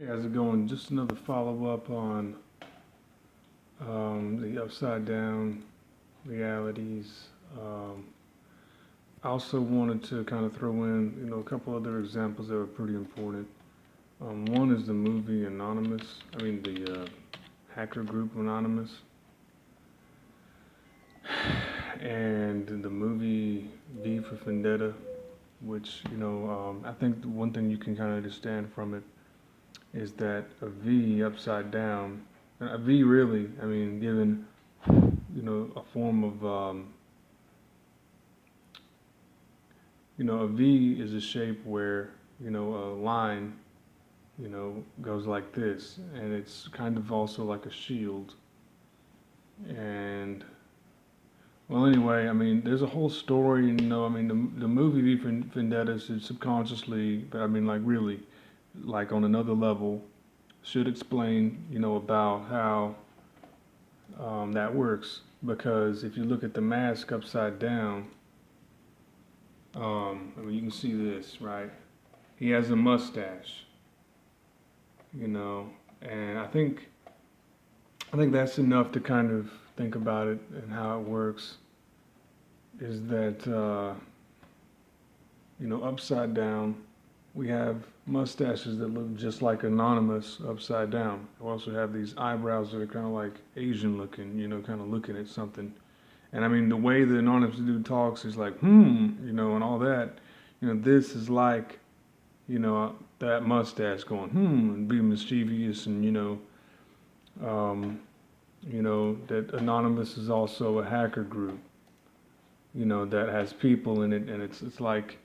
Hey, how's it going? Just another follow-up on the upside down realities. Um, I also wanted to kind of throw in, a couple other examples that were pretty important. One is the movie Anonymous. The hacker group Anonymous, and the movie V for Vendetta, which I think the one thing you can kind of understand from it is that a V upside down, a V really, given a form of, a V is a shape where, a line, goes like this, and it's kind of also like a shield. And, well, anyway, there's a whole story, the movie V for Vendetta should subconsciously, but like really, like on another level, should explain, about how that works. Because if you look at the mask upside down, you can see this, right? He has a mustache, and I think that's enough to kind of think about it and how it works. Is that upside down, we have mustaches that look just like Anonymous upside down. We also have these eyebrows that are kind of like Asian looking, kind of looking at something. And the way the Anonymous dude talks is like, and all that. This is like, that mustache going, and being mischievous, and, that Anonymous is also a hacker group, that has people in it, and it's like,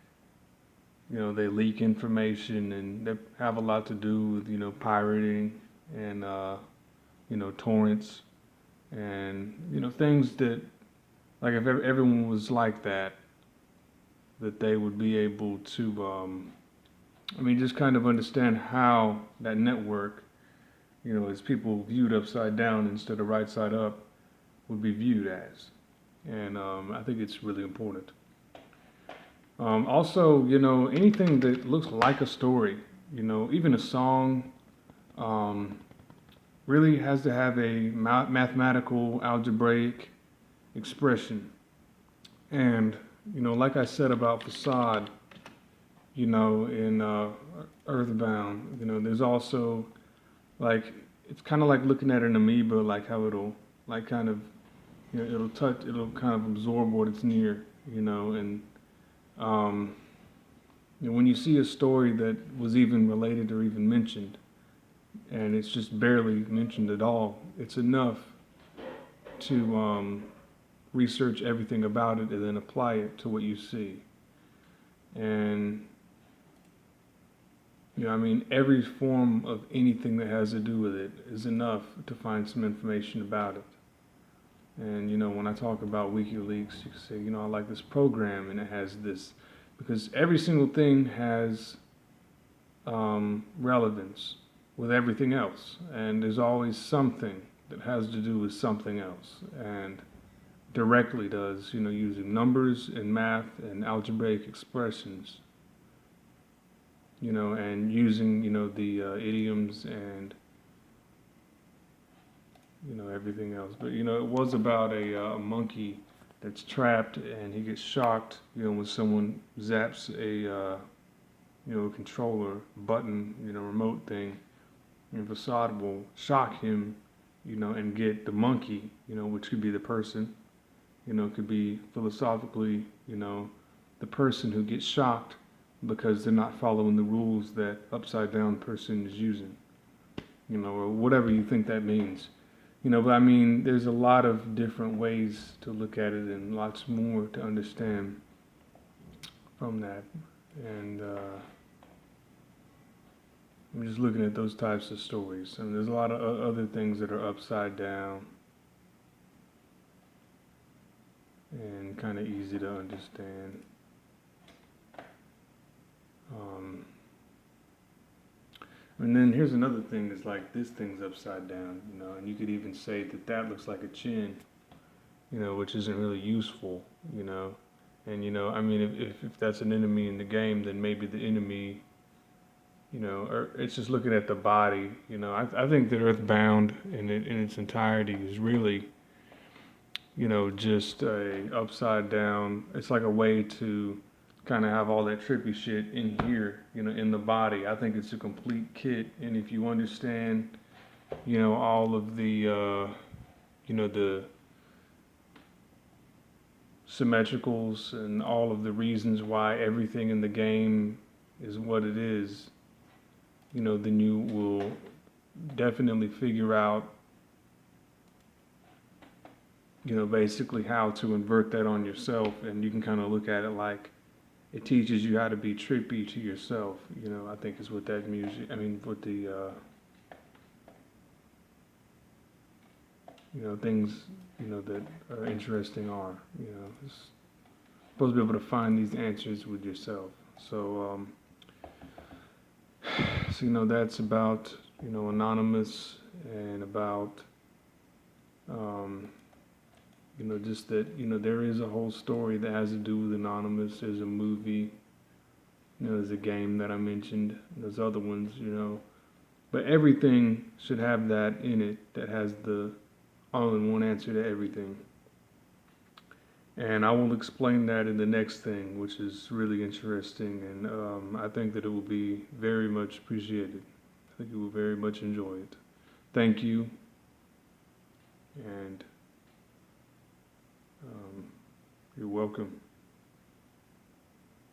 they leak information, and they have a lot to do with, pirating and, torrents, and, things that, like, if everyone was like that they would be able to, just kind of understand how that network, as people viewed upside down instead of right side up, would be viewed as. And I think it's really important. Also, anything that looks like a story, even a song, um, really has to have a mathematical, algebraic expression. And, like I said about facade, in Earthbound, there's also, like, it's kind of like looking at an amoeba, like how it'll, like, kind of, it'll kind of absorb what it's near, um, when you see a story that was even related or even mentioned, and it's just barely mentioned at all, it's enough to research everything about it and then apply it to what you see. And every form of anything that has to do with it is enough to find some information about it. And when I talk about WikiLeaks, you can say, I like this program and it has this, because every single thing has relevance with everything else, and there's always something that has to do with something else, and directly does, using numbers and math and algebraic expressions, and using, the idioms and, everything else. But, it was about a monkey that's trapped and he gets shocked, when someone zaps a, controller button, remote thing, and Facade will shock him, and get the monkey, which could be the person, could be philosophically, the person who gets shocked because they're not following the rules that upside down person is using, or whatever you think that means. But there's a lot of different ways to look at it and lots more to understand from that. And I'm just looking at those types of stories. And there's a lot of other things that are upside down and kind of easy to understand. And then here's another thing that's like this thing's upside down, and you could even say that that looks like a chin, which isn't really useful, And, if that's an enemy in the game, then maybe the enemy, you know, or it's just looking at the body. You know, I think that Earthbound in its entirety is really, you know, just a upside down. It's like a way to kind of have all that trippy shit in here, you know, in the body. I think it's a complete kit, and if you understand, you know, all of the, you know, the symmetricals and all of the reasons why everything in the game is what it is, you know, then you will definitely figure out, you know, basically how to invert that on yourself. And you can kind of look at it like it teaches you how to be trippy to yourself, you know, I think is what that music, I mean, what the, you know, things, you know, that are interesting are, you know, it's supposed to be able to find these answers with yourself. So, so, you know, that's about, you know, Anonymous and about, um, you know, just that, you know, there is a whole story that has to do with Anonymous. There's a movie, you know, there's a game that I mentioned, there's other ones, you know, but everything should have that in it that has the all-in-one answer to everything. And I will explain that in the next thing, which is really interesting, and I think that it will be very much appreciated. I think you will very much enjoy it. Thank you, and you're welcome.